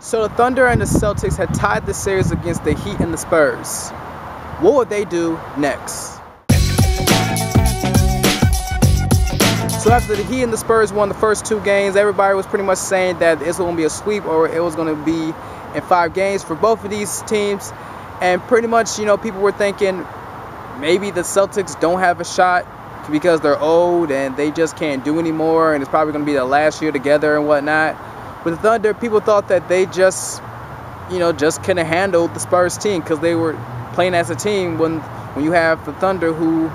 So the Thunder and the Celtics had tied the series against the Heat and the Spurs. What would they do next? So after the Heat and the Spurs won the first 2 games, everybody was pretty much saying that this was going to be a sweep or it was going to be in 5 games for both of these teams. And pretty much, you know, people were thinking maybe the Celtics don't have a shot because they're old and they just can't do anymore and it's probably going to be their last year together and whatnot. With the Thunder, people thought that they just, you know, just couldn't handle the Spurs team because they were playing as a team when you have the Thunder who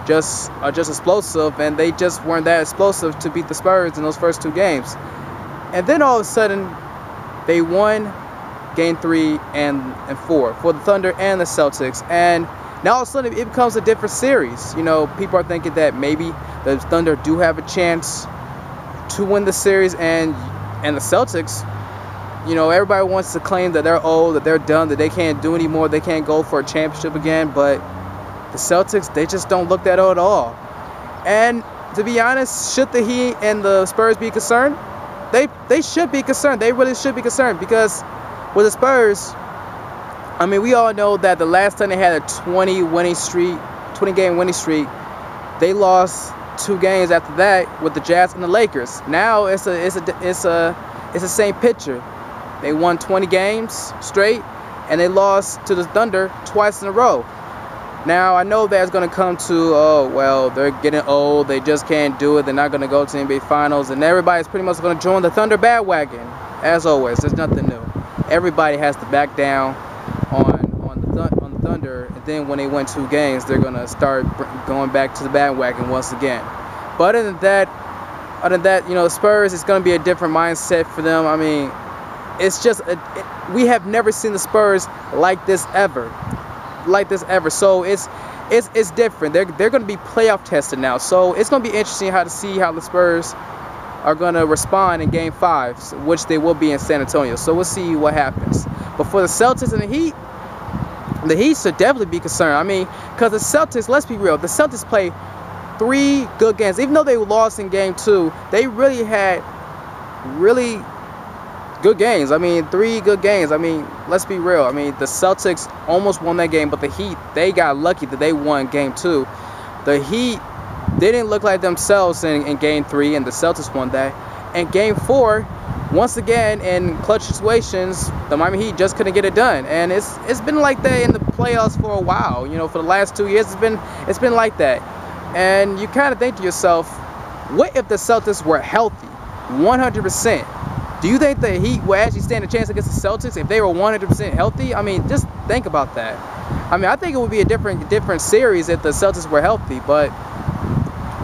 just are just explosive, and they just weren't that explosive to beat the Spurs in those first 2 games. And then all of a sudden, they won Game 3 and 4 for the Thunder and the Celtics. And now all of a sudden, it becomes a different series. You know, people are thinking that maybe the Thunder do have a chance to win the series, and the Celtics, you know, everybody wants to claim that they're old, that they're done, that they can't do anymore, they can't go for a championship again, but the Celtics, they just don't look that old at all. And to be honest, should the Heat and the Spurs be concerned? They should be concerned. They really should be concerned, because with the Spurs, I mean, we all know that the last time they had a 20-game winning streak, they lost 2 games after that with the Jazz and the Lakers. Now it's the same picture. They won 20 games straight, and they lost to the Thunder twice in a row. Now I know that's going to come to, oh well, they're getting old, they just can't do it, they're not going to go to the NBA Finals, and everybody's pretty much going to join the Thunder bandwagon. As always, there's nothing new. Everybody has to back down on the Thunder, and then when they win 2 games, they're going to start going back to the bandwagon once again. But other than that, you know, the Spurs, it's going to be a different mindset for them. I mean, it's just we have never seen the Spurs like this ever. So it's different. They're going to be playoff tested now. So it's going to be interesting to see how the Spurs are going to respond in Game 5, which they will be in San Antonio. So we'll see what happens. But for the Celtics and the Heat should definitely be concerned. I mean, because the Celtics, let's be real, the Celtics play 3 good games. Even though they lost in Game 2, they really had really good games. I mean, 3 good games. I mean, let's be real. I mean, the Celtics almost won that game, but the Heat, they got lucky that they won Game 2. The Heat didn't look like themselves in Game 3, and the Celtics won that. And Game 4, once again, in clutch situations, the Miami Heat just couldn't get it done. And it's been like that in the playoffs for a while. You know, for the last 2 years, it's been like that. And you kind of think to yourself, what if the Celtics were healthy 100%? Do you think the Heat will actually stand a chance against the Celtics if they were 100% healthy? I mean, just think about that. I mean, I think it would be a different series if the Celtics were healthy. But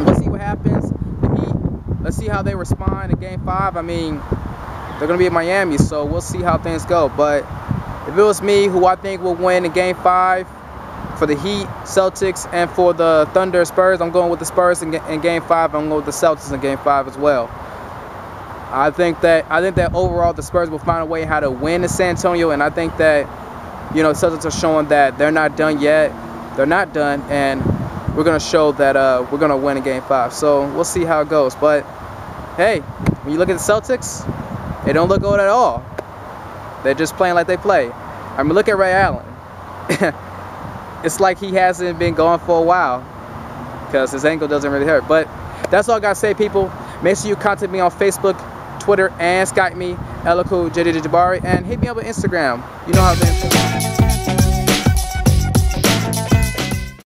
let's see what happens. The Heat, let's see how they respond in Game 5. I mean, they're going to be in Miami, so we'll see how things go. But if it was me, who I think will win in Game 5 for the Heat, Celtics, and for the Thunder, Spurs, I'm going with the Spurs in Game 5. I'm going with the Celtics in Game 5 as well. I think that overall the Spurs will find a way how to win in San Antonio, and I think that, you know, the Celtics are showing that they're not done yet. They're not done, and we're going to show that we're going to win in Game 5. So we'll see how it goes. But hey, when you look at the Celtics, they don't look old at all. They're just playing like they play. I mean, look at Ray Allen. It's like he hasn't been going for a while because his ankle doesn't really hurt. But that's all I got to say, people. Make sure you contact me on Facebook, Twitter, and Skype me, LLCoolJJJJabari, and hit me up on Instagram. You know how to